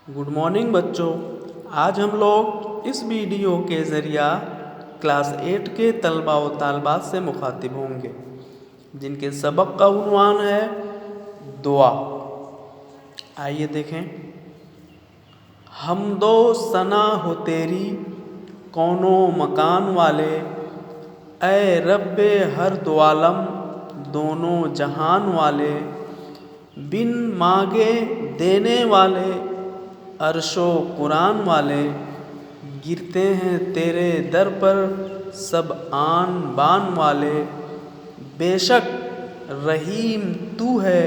Good morning बच्चों। आज हम लोग इस वीडियो के ज़रिया क्लास 8 के तलबा व तालबात से मुखातिब होंगे जिनके सबक का उन्वान है दुआ। आइए देखें। हमदो सना हो तेरी कौनो मकान वाले, ऐ रब्बे हर दो आलम दोनों जहान वाले, बिन मांगे देने वाले अर्शो कुरान वाले, गिरते हैं तेरे दर पर सब आन बान वाले, बेशक रहीम तू है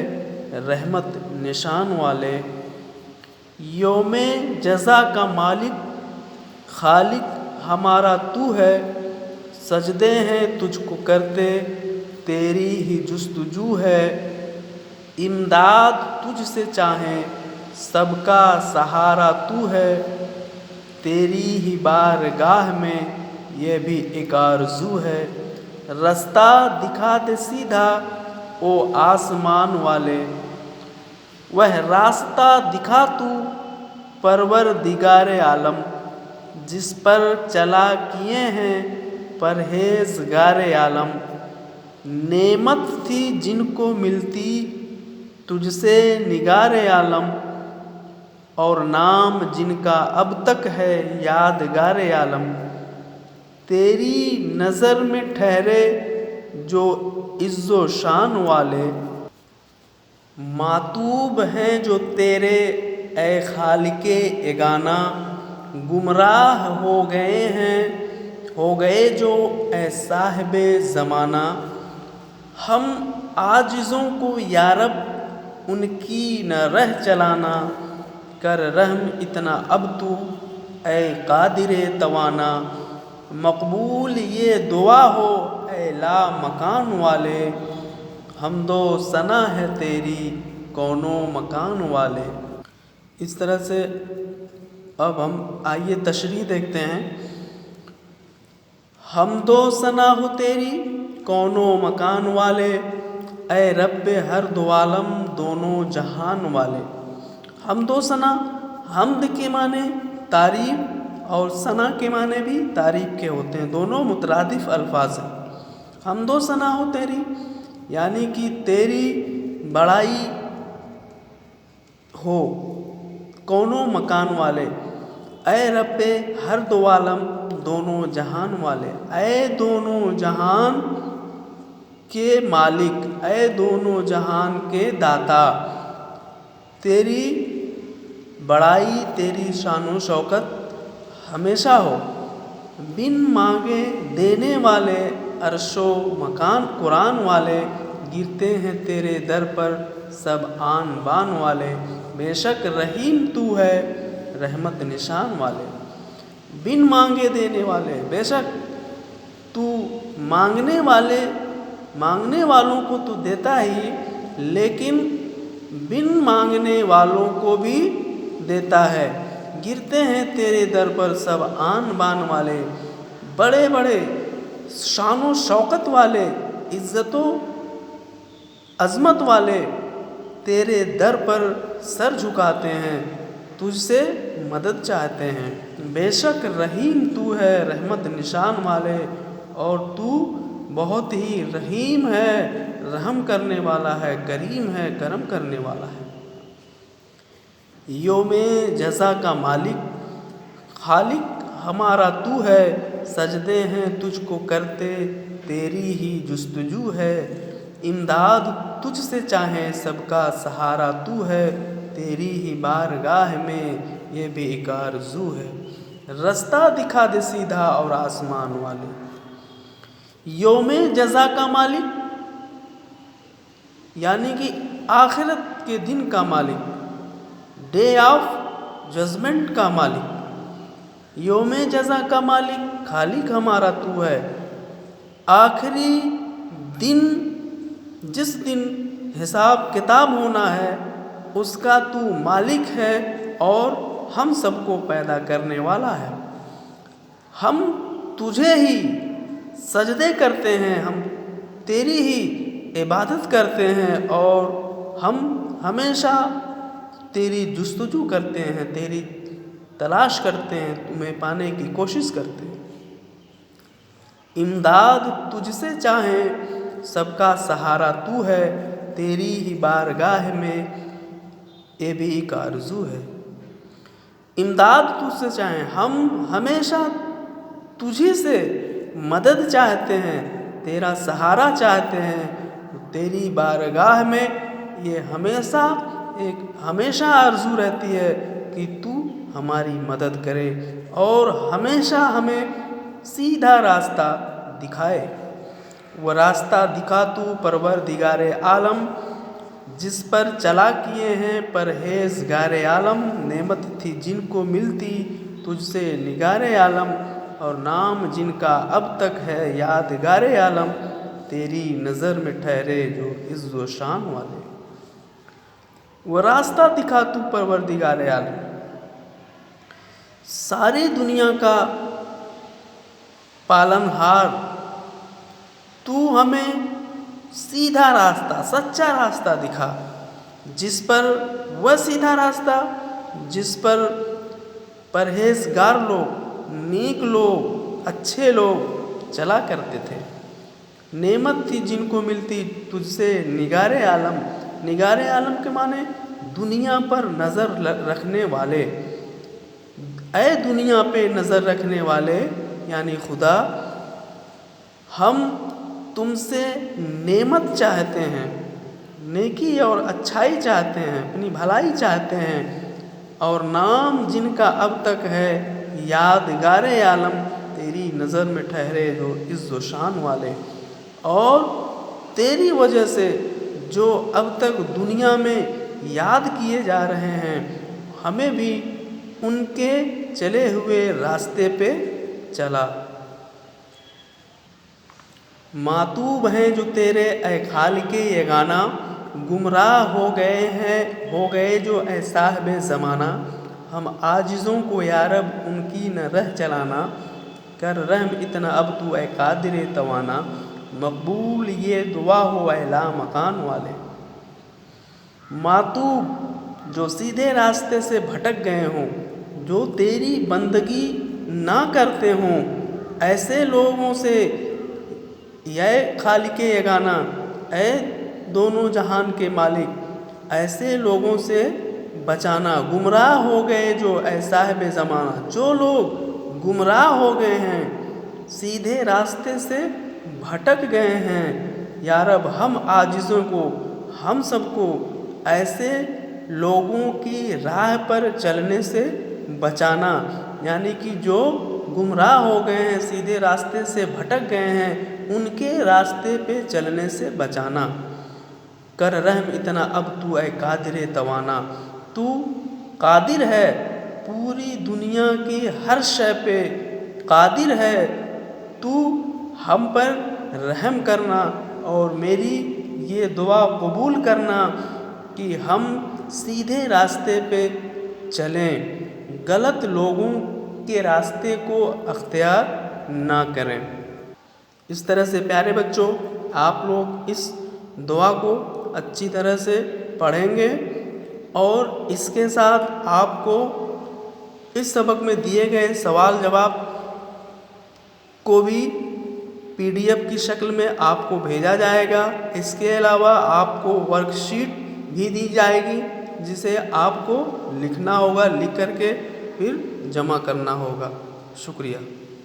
रहमत निशान वाले। योमे जज़ा का मालिक खालिक हमारा तू है, सजदे हैं तुझको करते तेरी ही जुस्तजू है, इमदाद तुझसे चाहें सबका सहारा तू है, तेरी ही बारगाह में ये भी एक आरज़ू है। रास्ता दिखा दे सीधा ओ आसमान वाले, वह रास्ता दिखा तू परवरदिगार आलम, जिस पर चला किए हैं परहेज़गार आलम। नेमत थी जिनको मिलती तुझसे निगार आलम, और नाम जिनका अब तक है यादगार आलम। तेरी नज़र में ठहरे जो इज़्ज़ो शान वाले, मातूब हैं जो तेरे ए खालिके एगाना, गुमराह हो गए जो ए साहिबे ज़माना। हम आजिज़ों को यारब उनकी न रह चलाना, कर रहम इतना अब तू ए कादिरे तवाना। मकबूल ये दुआ हो ए ला मकान वाले, हमदो सना है तेरी कौनो मकान वाले। इस तरह से अब हम आइए तशरीह देखते हैं। हमदो सना हो तेरी कौनो मकान वाले, ऐ रब्बे हर दो आलम दोनों जहान वाले। हमदो सना, हमद के माने तारीफ़ और सना के माने भी तारीफ़ के होते हैं, दोनों मुतरादिफ अल्फाज हैं। हमदो सना हो तेरी यानी कि तेरी बड़ाई हो कौनो मकान वाले, ऐ रब्बे हर दो आलम दोनों जहान वाले, ऐ दोनों जहान के मालिक, ऐ दोनों जहान के दाता। तेरी बड़ाई तेरी शानो शौकत हमेशा हो। बिन मांगे देने वाले अर्शो मकान कुरान वाले, गिरते हैं तेरे दर पर सब आन बान वाले, बेशक रहीम तू है रहमत निशान वाले। बिन मांगे देने वाले, बेशक तू मांगने वालों को तो देता ही, लेकिन बिन मांगने वालों को भी देता है। गिरते हैं तेरे दर पर सब आन बान वाले, बड़े बड़े शानो शौकत वाले, इज़्ज़तो अज़मत वाले तेरे दर पर सर झुकाते हैं, तुझसे मदद चाहते हैं। बेशक रहीम तू है रहमत निशान वाले, और तू बहुत ही रहीम है, रहम करने वाला है, करीम है, करम करने वाला है। योमे जज़ा का मालिक खालिक हमारा तू है, सजदे हैं तुझको करते तेरी ही जुस्तजू है, इमदाद तुझसे चाहें सबका सहारा तू है, तेरी ही बारगाह में ये भी एक आरज़ू है। रास्ता दिखा दे सीधा और आसमान वाले, योमे जज़ा का मालिक यानी कि आखिरत के दिन का मालिक, डे ऑफ जजमेंट का मालिक। योमे जज़ा का मालिक खालिक हमारा तू है, आखिरी दिन जिस दिन हिसाब किताब होना है उसका तू मालिक है और हम सबको पैदा करने वाला है। हम तुझे ही सजदे करते हैं, हम तेरी ही इबादत करते हैं, और हम हमेशा تیری جستجو کرتے ہیں، تیری تلاش کرتے ہیں، تمہیں پانے کی کوشش کرتے ہیں۔ امداد تجھ سے چاہیں، سب کا سہارا تو ہے، تیری ہی بارگاہ میں یہ بھی ایک آرزو ہے۔ امداد تجھ سے چاہیں، ہم ہمیشہ تجھی سے مدد چاہتے ہیں، تیرا سہارا چاہتے ہیں، تیری بارگاہ میں یہ ہمیشہ آرزو رہتی ہے کہ تو ہماری مدد کرے اور ہمیشہ ہمیں سیدھا راستہ دکھائے۔ وہ راستہ دکھا تو پروردگار عالم، جس پر چلا کیے ہیں پرہیزگار عالم، نعمت تھی جن کو ملتی تجھ سے نگار عالم، اور نام جن کا اب تک ہے یادگار عالم، تیری نظر میں ٹھہرے جو عز و شان والے۔ وہ راستہ دکھا تو پروردگار عالم، ساری دنیا کا پالن ہار، تو ہمیں سیدھا راستہ، سچا راستہ دکھا، جس پر وہ سیدھا راستہ جس پر پرہیزگار لوگ، نیک لوگ، اچھے لوگ چلا کرتے تھے۔ نعمت تھی جن کو ملتی تجھ سے نگار عالم، نگار عالم کے معنی دنیا پر نظر رکھنے والے۔ اے دنیا پہ نظر رکھنے والے یعنی خدا، ہم تم سے نعمت چاہتے ہیں، نیکی اور اچھائی چاہتے ہیں، اپنی بھلائی چاہتے ہیں، اور نام جن کا اب تک ہے یادگار عالم، تیری نظر میں ٹھہرے جو عز و شان والے۔ اور تیری وجہ سے جو اب تک دنیا میں یاد کیے جا رہے ہیں، ہمیں بھی ان کے چلے ہوئے راستے پہ چلا۔ ماتوب ہیں جو تیرے اے خالق یگانہ، گمراہ ہو گئے جو اے صاحب زمانہ، ہم عاجزوں کو یا رب ان کی نہ رہ چلانا، کر رحم اتنا اب تو اے قادر توانا، مقبول یہ دعا ہو اے لامکان والے۔ ماتوب جو سیدھے راستے سے بھٹک گئے ہوں، جو تیری بندگی نہ کرتے ہوں، ایسے لوگوں سے اے خالق یگانہ، اے دونوں جہان کے مالک، ایسے لوگوں سے بچانا۔ گمراہ ہو گئے جو اے صاحب زمانہ، جو لوگ گمراہ ہو گئے ہیں، سیدھے راستے سے بھٹک گئے ہیں، یا رب ہم عاجزوں کو، ہم سب کو ایسے لوگوں کی راہ پر چلنے سے بچانا، یعنی کہ جو گمراہ ہو گئے ہیں، سیدھے راستے سے بھٹک گئے ہیں، ان کے راستے پہ چلنے سے بچانا۔ کر رحم اتنا اب تو اے قادر توانا، تو قادر ہے پوری دنیا کی ہر شے پہ قادر ہے، تو ہم پر رحم کرنا اور میری یہ دعا قبول کرنا کہ ہم سیدھے راستے پہ چلیں، غلط لوگوں کے راستے کو اختیار نہ کریں۔ اس طرح سے پیارے بچوں، آپ لوگ اس دعا کو اچھی طرح سے پڑھیں گے، اور اس کے ساتھ آپ کو اس سبق میں دیے گئے سوال جواب کو بھی PDF کی شکل میں آپ کو بھیجا جائے گا۔ اس کے علاوہ آپ کو ورک شیٹ بھی دی جائے گی، جسے آپ کو لکھنا ہوگا، لکھ کر کے پھر جمع کرنا ہوگا۔ شکریہ۔